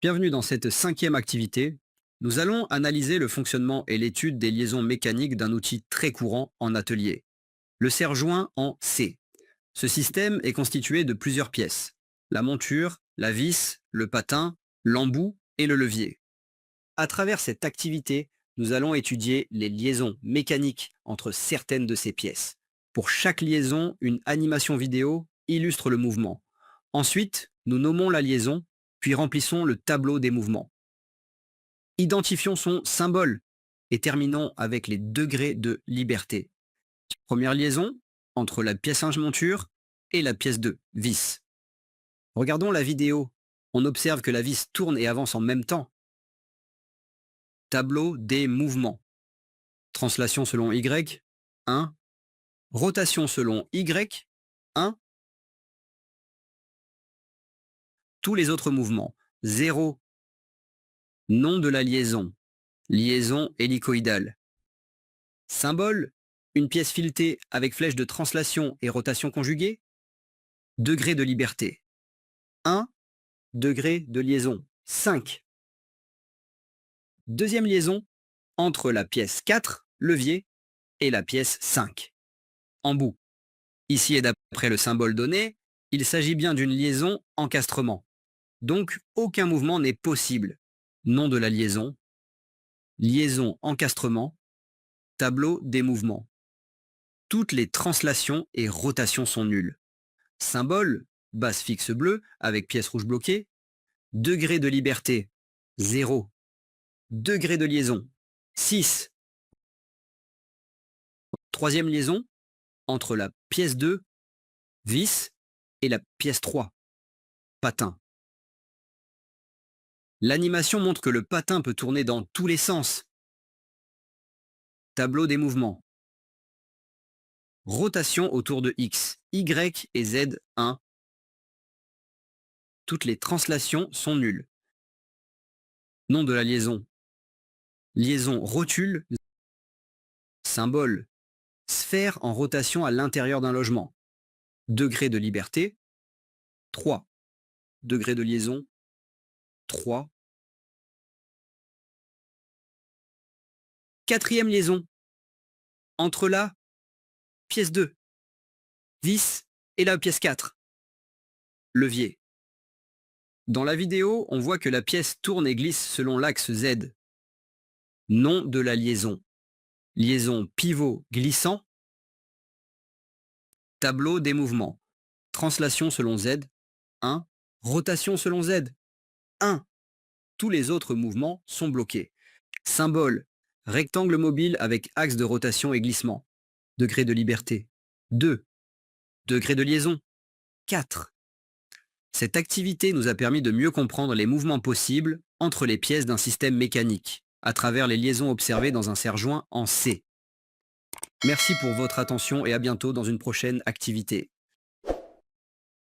Bienvenue dans cette cinquième activité. Nous allons analyser le fonctionnement et l'étude des liaisons mécaniques d'un outil très courant en atelier, le serre-joint en C. Ce système est constitué de plusieurs pièces, la monture, la vis, le patin, l'embout et le levier. À travers cette activité, nous allons étudier les liaisons mécaniques entre certaines de ces pièces. Pour chaque liaison, une animation vidéo illustre le mouvement. Ensuite, nous nommons la liaison, puis remplissons le tableau des mouvements. Identifions son symbole et terminons avec les degrés de liberté. Première liaison entre la pièce 1 monture et la pièce 2, vis. Regardons la vidéo. On observe que la vis tourne et avance en même temps. Tableau des mouvements. Translation selon Y, 1. Rotation selon Y, 1. Tous les autres mouvements, 0. Nom de la liaison, liaison hélicoïdale. Symbole, une pièce filetée avec flèche de translation et rotation conjuguée. Degré de liberté, 1. Degré de liaison, 5. Deuxième liaison, entre la pièce 4, levier, et la pièce 5, embout. Ici et d'après le symbole donné, il s'agit bien d'une liaison encastrement. Donc aucun mouvement n'est possible. Nom de la liaison, liaison encastrement, tableau des mouvements. Toutes les translations et rotations sont nulles. Symbole, base fixe bleue avec pièce rouge bloquée. Degré de liberté, 0. Degré de liaison, 6. Troisième liaison, entre la pièce 2, vis, et la pièce 3, patin. L'animation montre que le patin peut tourner dans tous les sens. Tableau des mouvements. Rotation autour de X, Y et Z, 1. Toutes les translations sont nulles. Nom de la liaison. Liaison rotule. Symbole. Sphère en rotation à l'intérieur d'un logement. Degré de liberté, 3. Degré de liaison, 3. Quatrième liaison, entre la pièce 2, vis, et la pièce 4, levier. Dans la vidéo, on voit que la pièce tourne et glisse selon l'axe Z. Nom de la liaison. Liaison pivot glissant. Tableau des mouvements. Translation selon Z, 1. Rotation selon Z, 1. Tous les autres mouvements sont bloqués. Symbole. Rectangle mobile avec axe de rotation et glissement. Degré de liberté, 2. Degré de liaison, 4. Cette activité nous a permis de mieux comprendre les mouvements possibles entre les pièces d'un système mécanique, à travers les liaisons observées dans un serre-joint en C. Merci pour votre attention et à bientôt dans une prochaine activité.